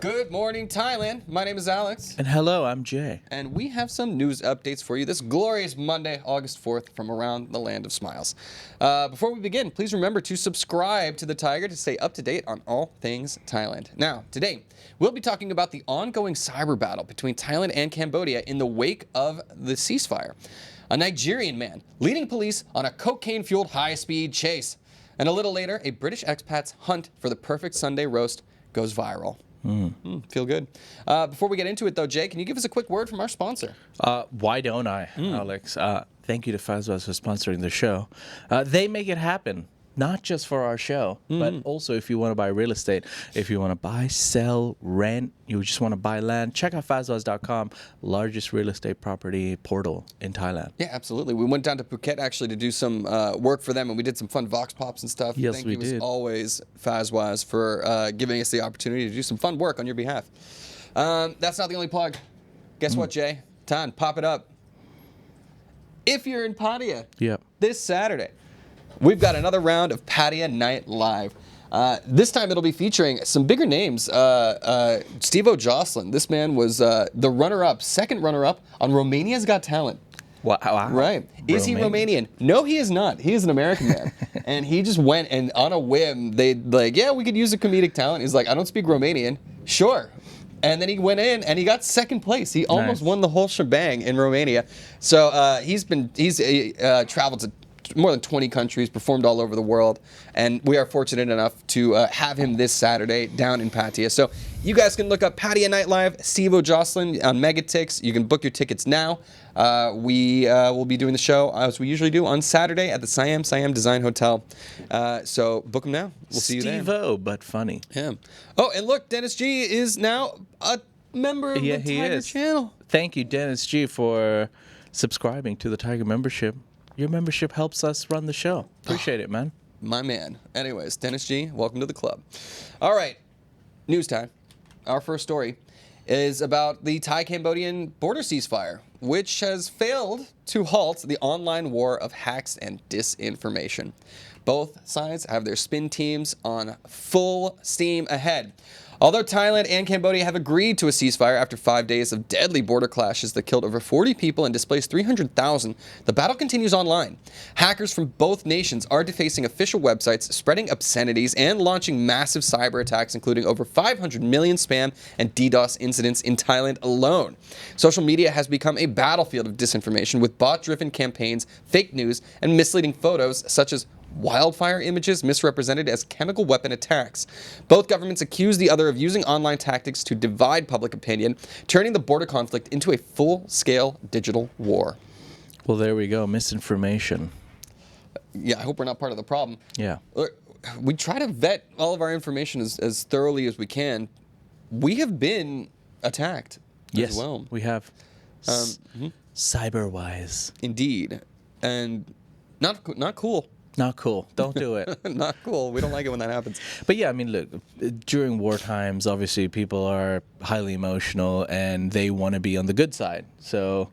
Good morning, Thailand. My name is Alex. And hello, I'm Jay. And we have some news updates for you this glorious Monday, August 4th, from around the land of smiles. Before we begin, please remember to subscribe to the Thaiger to stay up to date on all things Thailand. Now, today, we'll be talking about the ongoing cyber battle between Thailand and Cambodia in the wake of the ceasefire. A Nigerian man leading police on a cocaine-fueled high-speed chase. And a little later, a British expat's hunt for the perfect Sunday roast goes viral. Feel good. Before we get into it, though, Jay, can you give us a quick word from our sponsor? Why don't I, Alex? Thank you to Fazbaz for sponsoring the show. They make it happen, not just for our show, but also if you want to buy real estate, if you want to buy, sell, rent, you just want to buy land, check out Fazbaz.com, largest real estate property portal in Thailand. Yeah, absolutely. We went down to Phuket actually to do some work for them, and we did some fun Vox Pops and stuff. Yes, Thank we you did. as always, Fazbaz, for giving us the opportunity to do some fun work on your behalf. That's not the only plug. Guess what, Jay? Tan, pop it up. If you're in Pattaya this Saturday, we've got another round of Pattaya Night Live. This time it'll be featuring some bigger names. Steve O'Jocelyn. This man was the second runner-up on Romania's Got Talent. Wow. Right. Is he Romanian? No, he is not. He is an American man. And he just went and on a whim, we could use a comedic talent. He's like, I don't speak Romanian. Sure. And then he went in and he got second place. He almost won the whole shebang in Romania. So he's traveled to more than 20 countries, performed all over the world, and we are fortunate enough to have him this Saturday down in Pattaya. So you guys can look up Pattaya Night Live, Steve O'Jocelyn on Megatix. You can book your tickets now. We will be doing the show as we usually do on Saturday at the Siam Design Hotel. So book them now. We'll see you there. Steve-O, but funny. Yeah. Oh, and look, Dennis G is now a member of the Thaiger channel. Thank you, Dennis G, for subscribing to the Thaiger membership. Your membership helps us run the show. Appreciate it, man. My man. Anyways, Dennis G, welcome to the club. All right, news time. Our first story is about the Thai-Cambodian border ceasefire, which has failed to halt the online war of hacks and disinformation. Both sides have their spin teams on full steam ahead. Although Thailand and Cambodia have agreed to a ceasefire after 5 days of deadly border clashes that killed over 40 people and displaced 300,000, the battle continues online. Hackers from both nations are defacing official websites, spreading obscenities, and launching massive cyber attacks, including over 500 million spam and DDoS incidents in Thailand alone. Social media has become a battlefield of disinformation with bot-driven campaigns, fake news, and misleading photos such as wildfire images misrepresented as chemical weapon attacks. Both governments accuse the other of using online tactics to divide public opinion, turning the border conflict into a full-scale digital war. Well, there we go. Misinformation. Yeah, I hope we're not part of the problem. Yeah. We try to vet all of our information as thoroughly as we can. We have been attacked as well. We have. Cyber-wise. Indeed. And not cool. Not cool. Don't do it. Not cool. We don't like it when that happens. But yeah, I mean, look, during war times, obviously people are highly emotional and they want to be on the good side. So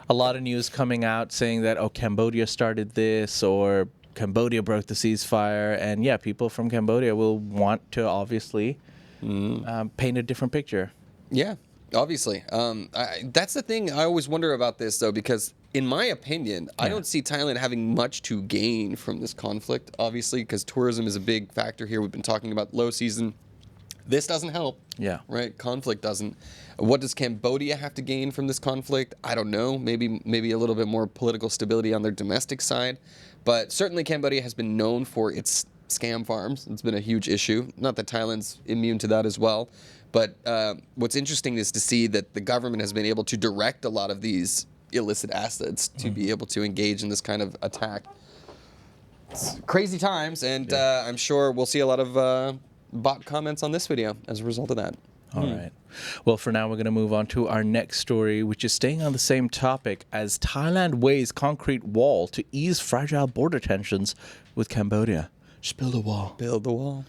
a lot of news coming out saying that, Cambodia started this or Cambodia broke the ceasefire. And yeah, people from Cambodia will want to obviously paint a different picture. Yeah, obviously. That's the thing I always wonder about this, though, because in my opinion, I don't see Thailand having much to gain from this conflict, obviously, because tourism is a big factor here. We've been talking about low season. This doesn't help. Yeah. Right? Conflict doesn't. What does Cambodia have to gain from this conflict? I don't know. Maybe a little bit more political stability on their domestic side. But certainly Cambodia has been known for its scam farms. It's been a huge issue. Not that Thailand's immune to that as well. But what's interesting is to see that the government has been able to direct a lot of these illicit assets to be able to engage in this kind of attack. It's crazy times, and I'm sure we'll see a lot of bot comments on this video as a result of that. All right. Well, for now, we're going to move on to our next story, which is staying on the same topic as Thailand weighs concrete wall to ease fragile border tensions with Cambodia. Just build a wall. Build the wall.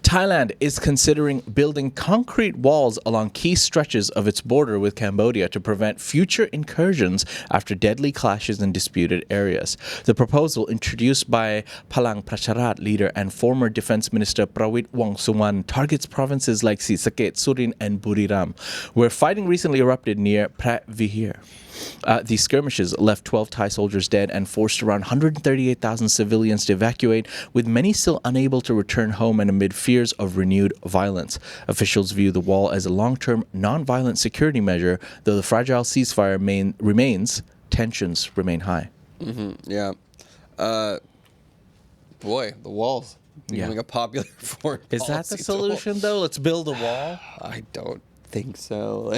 Thailand is considering building concrete walls along key stretches of its border with Cambodia to prevent future incursions after deadly clashes in disputed areas. The proposal, introduced by Palang Pracharat leader and former Defense Minister Prawit Wongsuwan, targets provinces like Sisaket, Surin, and Buriram, where fighting recently erupted near Prat Vihir. These skirmishes left 12 Thai soldiers dead and forced around 138,000 civilians to evacuate, with many still unable to return home and amid fears of renewed violence. Officials view the wall as a long-term, non-violent security measure, though the fragile ceasefire remains, tensions remain high. Yeah. Boy, the walls becoming a popular foreign Is that the solution, though? Let's build a wall? I don't think so.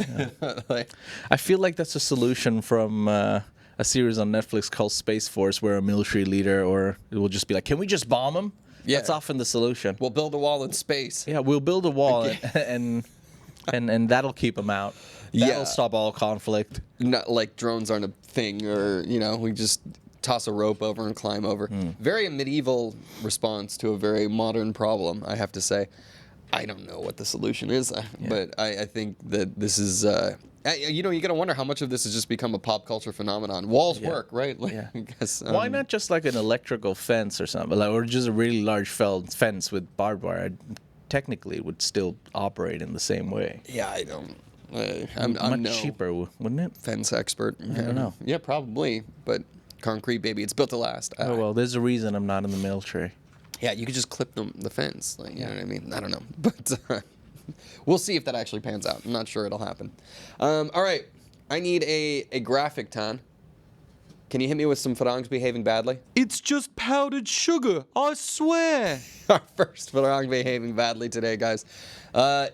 I feel like that's a solution from a series on Netflix called Space Force, where a military leader or it will just be like, can we just bomb them? Yeah. That's often the solution. We'll build a wall in space. Yeah, we'll build a wall and that'll keep them out. That'll stop all conflict. Not like drones aren't a thing, or we just toss a rope over and climb over. Very medieval response to a very modern problem, I have to say. I don't know what the solution is, but I think that this is, you got to wonder how much of this has just become a pop culture phenomenon. Walls work, right? I guess, why not just like an electrical fence or something, or just a really large fence with barbed wire? Technically, it would still operate in the same way. Yeah, I don't. I'm much cheaper, wouldn't it? Fence expert. I don't know. Yeah, probably, but concrete, baby, it's built to last. Oh well, there's a reason I'm not in the military. Yeah, you could just clip the fence. You know what I mean? I don't know. But we'll see if that actually pans out. I'm not sure it'll happen. All right. I need a graphic, Tan. Can you hit me with some Farangs behaving badly? It's just powdered sugar, I swear. Our first Farang behaving badly today, guys,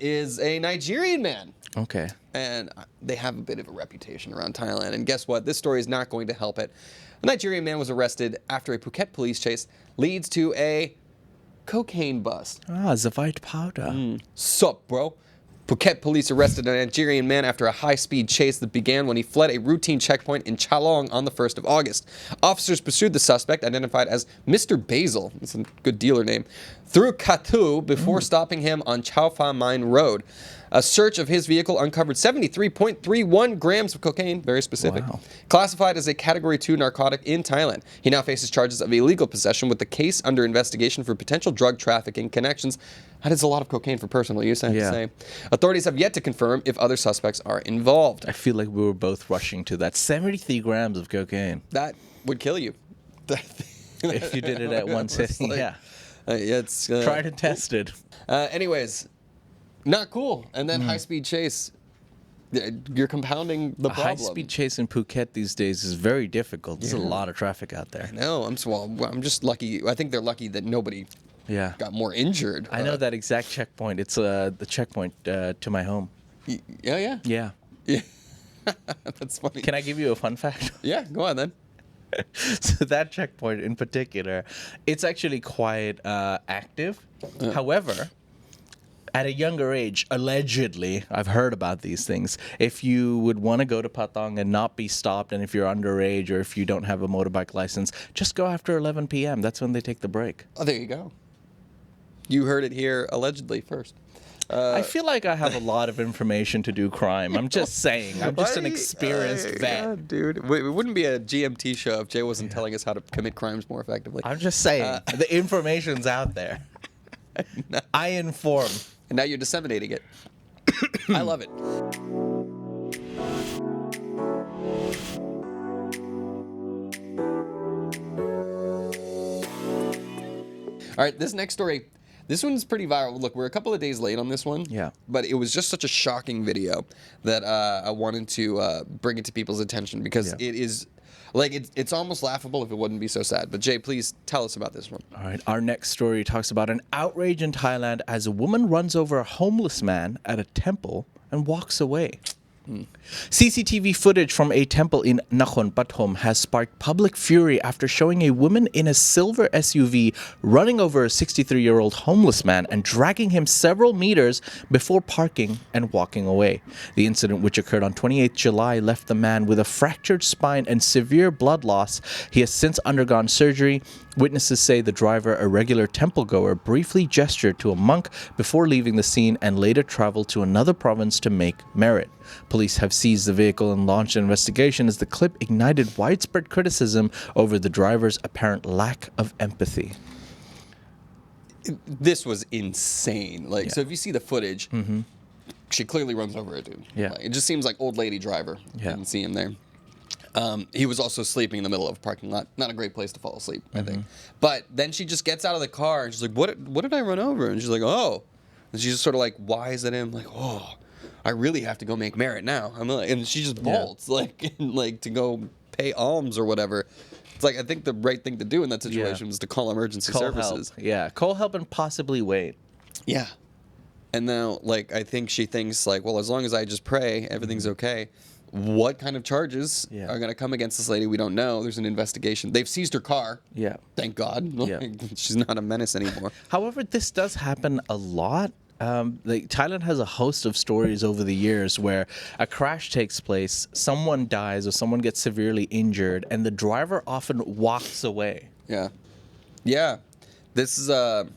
is a Nigerian man. Okay. And they have a bit of a reputation around Thailand. And guess what? This story is not going to help it. A Nigerian man was arrested after a Phuket police chase leads to a cocaine bust. The white powder. Sup, bro? Phuket police arrested a Nigerian man after a high-speed chase that began when he fled a routine checkpoint in Chalong on the 1st of August. Officers pursued the suspect, identified as Mr. Basil, that's a good dealer name, through Katu before stopping him on Chao Pha Mine Road. A search of his vehicle uncovered 73.31 grams of cocaine, very specific, classified as a Category 2 narcotic in Thailand. He now faces charges of illegal possession, with the case under investigation for potential drug trafficking connections. That is a lot of cocaine for personal use, I have to say. Authorities have yet to confirm if other suspects are involved. I feel like we were both rushing to that. 73 grams of cocaine. That would kill you. If you did it at one sitting, it's tried and tested. Anyways, not cool. And then high-speed chase. You're compounding the problem. A high-speed chase in Phuket these days is very difficult. There's a lot of traffic out there. No, I'm just lucky. I think they're lucky that nobody got more injured. I know that exact checkpoint. It's the checkpoint to my home. Yeah? Yeah. Yeah. That's funny. Can I give you a fun fact? Yeah, go on then. So that checkpoint in particular, it's actually quite active. However, at a younger age, allegedly, I've heard about these things. If you would want to go to Patong and not be stopped, and if you're underage or if you don't have a motorbike license, just go after 11 p.m. That's when they take the break. Oh, there you go. You heard it here allegedly first. I feel like I have a lot of information to do crime. I'm just saying. I'm just an experienced vet. God, dude. It wouldn't be a GMT show if Jay wasn't telling us how to commit crimes more effectively. I'm just saying. The information's out there. I inform. And now you're disseminating it. I love it. All right, this next story, this one's pretty viral. Look, we're a couple of days late on this one. Yeah. But it was just such a shocking video that I wanted to bring it to people's attention because it is... Like, it's almost laughable if it wouldn't be so sad. But, Jay, please tell us about this one. All right. Our next story talks about an outrage in Thailand as a woman runs over a homeless man at a temple and walks away. CCTV footage from a temple in Nakhon Pathom has sparked public fury after showing a woman in a silver SUV running over a 63-year-old homeless man and dragging him several meters before parking and walking away. The incident, which occurred on 28 July, left the man with a fractured spine and severe blood loss. He has since undergone surgery. Witnesses say the driver, a regular temple goer, briefly gestured to a monk before leaving the scene and later traveled to another province to make merit. Police have seized the vehicle and launched an investigation as the clip ignited widespread criticism over the driver's apparent lack of empathy. This was insane. Like, so if you see the footage, she clearly runs over a dude. Yeah. Like, it just seems like old lady driver. Yeah. You can see him there. He was also sleeping in the middle of a parking lot. Not a great place to fall asleep, I think. But then she just gets out of the car and she's like, what did I run over? And she's like, oh. And she's just sort of like, wise at him, like, oh, I really have to go make merit now. I'm like, and she just bolts, like to go pay alms or whatever. It's like, I think the right thing to do in that situation was to call emergency services. Help. Yeah, call help and possibly wait. Yeah. And now, like, I think she thinks, like, well, as long as I just pray, everything's okay. What kind of charges are going to come against this lady? We don't know. There's an investigation. They've seized her car. Yeah. Thank God. Yeah. She's not a menace anymore. However, this does happen a lot. Like Thailand has a host of stories over the years where a crash takes place, someone dies or someone gets severely injured, and the driver often walks away. Yeah. Yeah. This is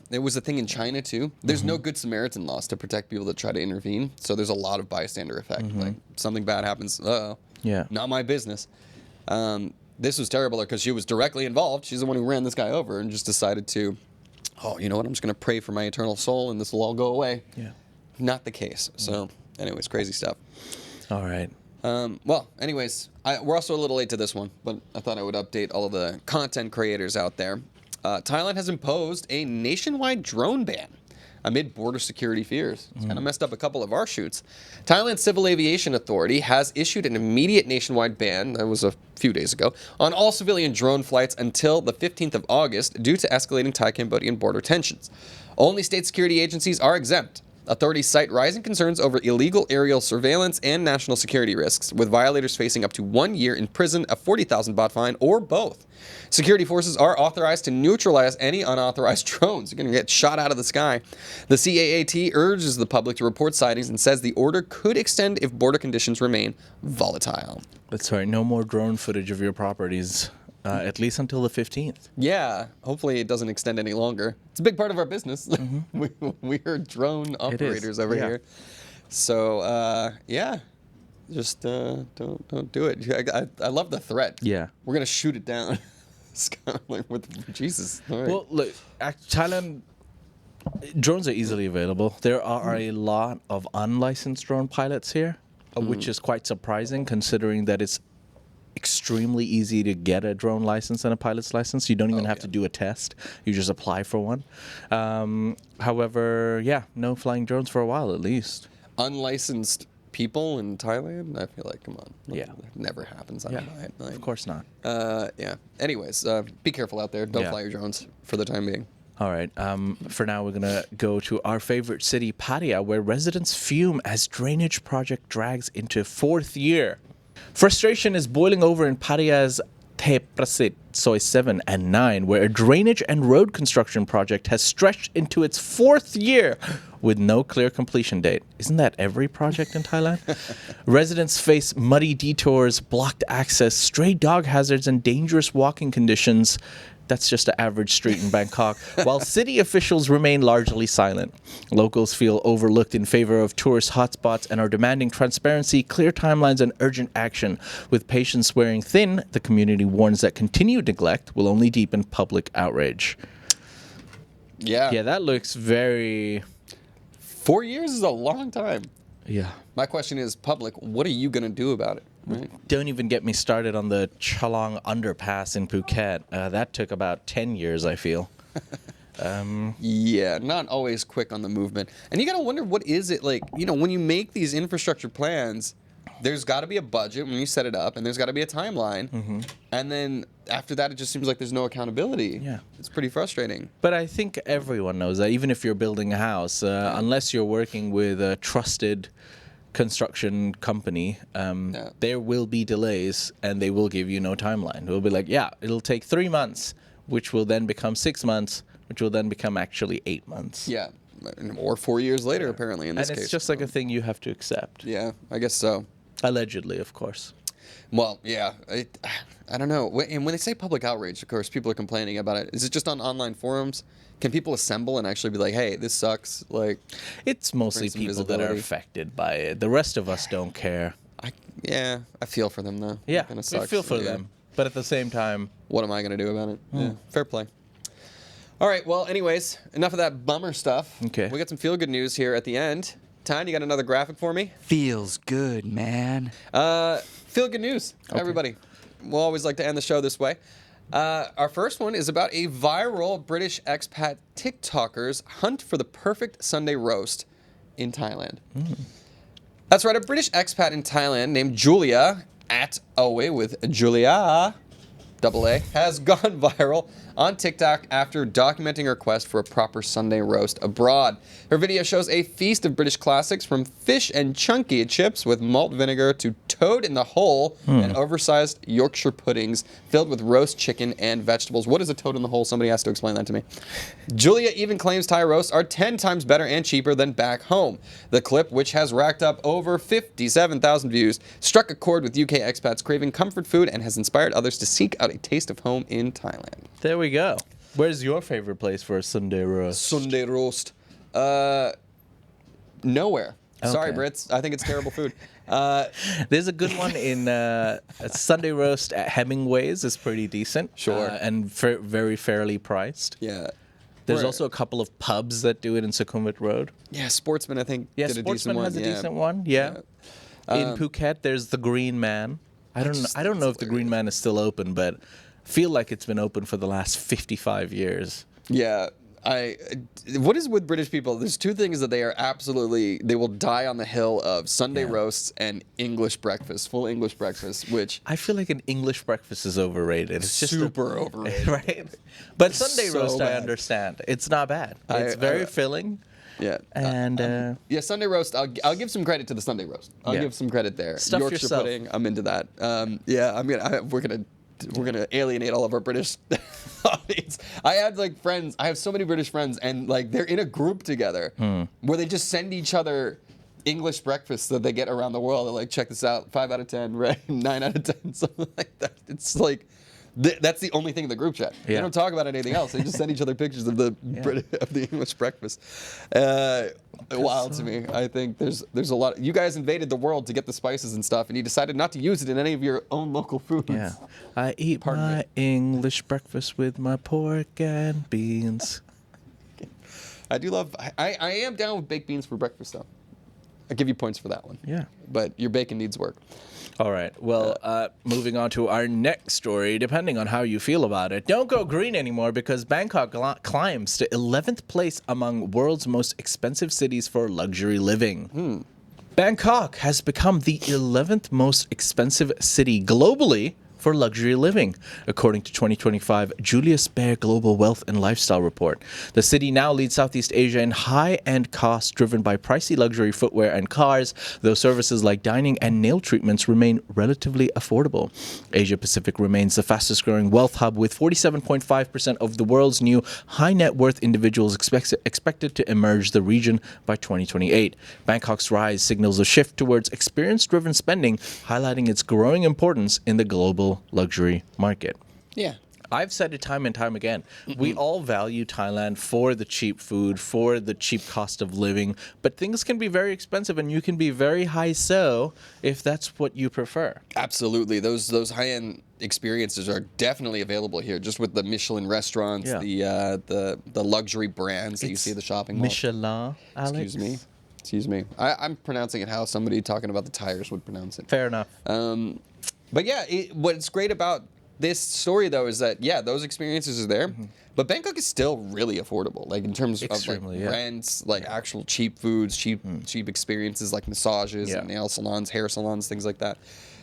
it was a thing in China too. There's no good Samaritan laws to protect people that try to intervene, so there's a lot of bystander effect. Like something bad happens, not my business. This was terrible because she was directly involved. She's the one who ran this guy over and just decided to, oh, you know what? I'm just going to pray for my eternal soul and this will all go away. Yeah. Not the case. So, anyways, crazy stuff. All right. Well, anyways, we're also a little late to this one, but I thought I would update all of the content creators out there. Thailand has imposed a nationwide drone ban amid border security fears. It's kind of messed up a couple of our shoots. Thailand's Civil Aviation Authority has issued an immediate nationwide ban, that was a few days ago, on all civilian drone flights until the 15th of August due to escalating Thai-Cambodian border tensions. Only state security agencies are exempt. Authorities cite rising concerns over illegal aerial surveillance and national security risks, with violators facing up to 1 year in prison, a 40,000 baht fine, or both. Security forces are authorized to neutralize any unauthorized drones. You're going to get shot out of the sky. The CAAT urges the public to report sightings and says the order could extend if border conditions remain volatile. That's right. No more drone footage of your properties. At least until the 15th. Yeah, hopefully it doesn't extend any longer. It's a big part of our business. We're drone operators over here. So, yeah, just don't do it. I love the threat. Yeah. We're going to shoot it down. It's kind of like, with Jesus. All right. Well, look, Thailand, drones are easily available. There are a lot of unlicensed drone pilots here, which is quite surprising considering that it's extremely easy to get a drone license and a pilot's license. You don't even have to do a test. You just apply for one. However, no flying drones for a while at least. Unlicensed people in Thailand? I feel like, come on. That never happens. Of course not. Anyways, be careful out there. Don't fly your drones for the time being. All right. For now, we're going to go to our favorite city, Pattaya, where residents fume as drainage project drags into fourth year. Frustration is boiling over in Pattaya's Te Prasit, Soi 7 and 9, where a drainage and road construction project has stretched into its fourth year with no clear completion date. Isn't that every project in Thailand? Residents face muddy detours, blocked access, stray dog hazards, and dangerous walking conditions. That's just an average street in Bangkok, while city officials remain largely silent. Locals feel overlooked in favor of tourist hotspots and are demanding transparency, clear timelines, and urgent action. With patience wearing thin, the community warns that continued neglect will only deepen public outrage. Yeah, that looks very... 4 years is a long time. Yeah. My question is, public, what are you going to do about it? Right. Don't even get me started on the Chalong underpass in Phuket. That took about 10 years, I feel. Yeah, not always quick on the movement. And you got to wonder, what is it like, when you make these infrastructure plans, there's got to be a budget when you set it up, and there's got to be a timeline. And then after that, it just seems like there's no accountability. Yeah. It's pretty frustrating. But I think everyone knows that, even if you're building a house, unless you're working with a trusted construction company, there will be delays and they will give you no timeline. It will be like, it'll take 3 months, which will then become 6 months, which will then become actually 8 months. Yeah, or 4 years later, apparently, in this case. And it's just like a thing you have to accept. Yeah, I guess so. Allegedly, of course. Well, yeah. I don't know. And when they say public outrage, of course, people are complaining about it. Is it just on online forums? Can people assemble and actually be like, "Hey, this sucks"? Like, It's mostly some people that are visibility. affected by it. The rest of us don't care. I feel for them though. Yeah, Kind of we sucks. feel for Yeah. them. But at the same time, What am I gonna do about it? Yeah, fair play. All right. Well, anyways, enough of that bummer stuff. Okay. We got some feel good news here at the end. Tyne, you got another graphic for me? Feels good, man. Feel good news, everybody. We'll always like to end the show this way. Our first one is about a viral British expat TikToker's hunt for the perfect Sunday roast in Thailand. That's right, a British expat in Thailand named Julia, at Owe with Julia, double A, has gone viral on TikTok after documenting her quest for a proper Sunday roast abroad. Her video shows a feast of British classics from fish and chunky chips with malt vinegar to toad in the hole and oversized Yorkshire puddings filled with roast chicken and vegetables. What is a toad in the hole? Somebody has to explain that to me. Julia even claims Thai roasts are 10 times better and cheaper than back home. The clip, which has racked up over 57,000 views, struck a chord with UK expats craving comfort food and has inspired others to seek out a taste of home in Thailand. there we go. Where's your favorite place for a Sunday roast? Sunday roast. Nowhere. Sorry, Okay. Brits. I think it's terrible food. There's a good one in a Sunday roast at Hemingway's is pretty decent. Sure. And very fairly priced. Yeah. There's Where- also a couple of pubs that do it in Sukhumvit Road. Yeah, Sportsman, I think, Yeah, did a Sportsman decent one. has a yeah. decent one. Yeah. In Phuket, there's the Green Man. I don't know if the Green Man is still open, but feel like it's been open for the last 55 years. Yeah. What is with British people? There's two things that they will die on the hill of: Sunday roasts and English breakfast, full English breakfast, which I feel like an English breakfast is overrated. It's just super overrated. right? But Sunday so roast, I bad. understand. It's not bad. It's very filling. Yeah. And Yeah, Sunday roast. I'll give some credit to the Sunday roast. I'll Yeah. give some credit there. Stuff Yorkshire yourself. pudding. I'm into that. Yeah, we're gonna alienate all of our British audience. I had friends. I have so many British friends, and they're in a group together where they just send each other English breakfasts that they get around the world. They're like, check this out, 5 out of 10, right? 9 out of 10, something like that. It's like. That's the only thing in the group chat. They Yeah. don't talk about anything else. They just send each other pictures of the English breakfast. Wild to me. I think there's a lot. You guys invaded the world to get the spices and stuff, and you decided not to use it in any of your own local foods. yeah, I eat Pardon my English breakfast with my pork and beans. I do love. I am down with baked beans for breakfast though. I give you points for that one. Yeah. But your bacon needs work. All right. Well, moving on to our next story, depending on how you feel about it. Don't go green anymore because Bangkok climbs to 11th place among world's most expensive cities for luxury living. Bangkok has become the 11th most expensive city globally for luxury living, according to 2025 Julius Baer Global Wealth and Lifestyle Report. The city now leads Southeast Asia in high-end costs driven by pricey luxury footwear and cars, though services like dining and nail treatments remain relatively affordable. Asia Pacific remains the fastest-growing wealth hub, with 47.5% of the world's new high-net-worth individuals expected to emerge the region by 2028. Bangkok's rise signals a shift towards experience-driven spending, highlighting its growing importance in the global luxury market. Yeah. I've said it time and time again. We all value Thailand for the cheap food, for the cheap cost of living, but things can be very expensive and you can be very high so if that's what you prefer. Absolutely. Those high-end experiences are definitely available here, just with the Michelin restaurants, Yeah. the luxury brands that you see at the shopping mall. Michelin, Alex? Excuse me. I'm pronouncing it how somebody talking about the tires would pronounce it. Fair enough. But yeah, what's great about this story though is that those experiences are there, but Bangkok is still really affordable. Like in terms of Extremely, yeah. rents, actual cheap foods, cheap experiences like massages and nail salons, hair salons, things like that.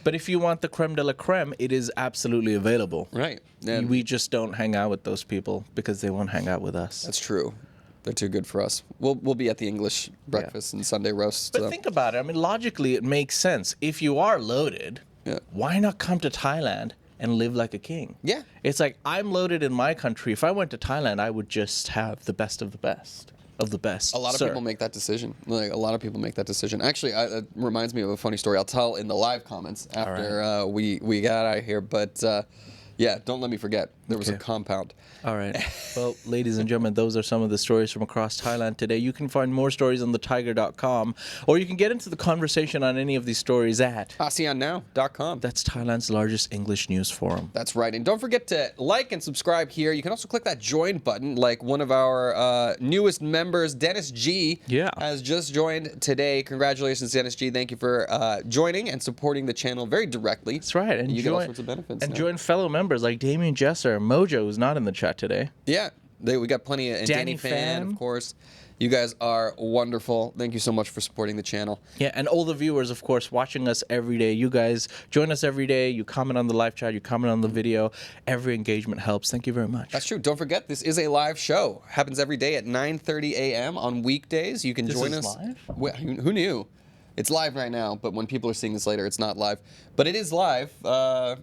But if you want the creme de la creme, it is absolutely available. Right. And We just don't hang out with those people because they won't hang out with us. that's true. They're too good for us. We'll be at the English breakfast and Sunday roast. But think about it. I mean, logically, it makes sense. If you are loaded, why not come to Thailand and live like a king? Yeah. It's like, I'm loaded in my country. If I went to Thailand, I would just have the best of the best. of the best. A lot of people make that decision. Like, a lot of people make that decision. Actually, it reminds me of a funny story I'll tell in the live comments after we got out of here. But yeah, don't let me forget. There was a compound. All right. Well, ladies and gentlemen, those are some of the stories from across Thailand today. You can find more stories on thetiger.com, or you can get into the conversation on any of these stories at ASEANnow.com. That's Thailand's largest English news forum. That's right. And don't forget to like and subscribe here. You can also click that join button, like one of our newest members, Dennis G, has just joined today. Congratulations, Dennis G. Thank you for joining and supporting the channel very directly. That's right. And you get all sorts of benefits. And join fellow members like Damien Jesser, Mojo, who's not in the chat today. Yeah, we got plenty of, and Danny Fan, of course. You guys are wonderful. Thank you so much for supporting the channel. Yeah, and all the viewers, of course, watching us every day. You guys join us every day. You comment on the live chat. You comment on the video. Every engagement helps. Thank you very much. That's true. Don't forget, this is a live show. Happens every day at 9:30 a.m. on weekdays. You can join us. Live? Well, who knew? It's live right now, but when people are seeing this later, it's not live. But it is live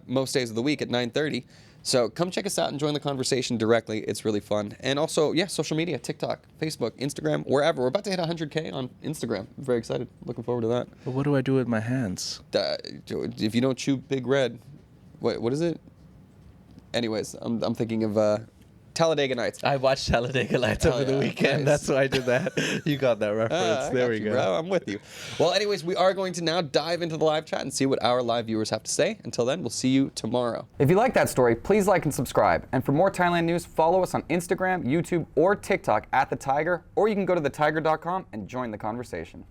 most days of the week at 9:30. So come check us out and join the conversation directly. It's really fun. And also, yeah, social media, TikTok, Facebook, Instagram, wherever. We're about to hit 100K on Instagram. I'm very excited. Looking forward to that. But what do I do with my hands? If you don't chew Big Red, what is it? Anyways, I'm thinking of Talladega Nights. I watched Talladega Nights over the weekend. Nice. That's why I did that. You got that reference. There we go. Bro. I'm with you. Well, anyways, we are going to now dive into the live chat and see what our live viewers have to say. Until then, we'll see you tomorrow. If you like that story, please like and subscribe. And for more Thailand news, follow us on Instagram, YouTube, or TikTok at The Thaiger, or you can go to thetiger.com and join the conversation.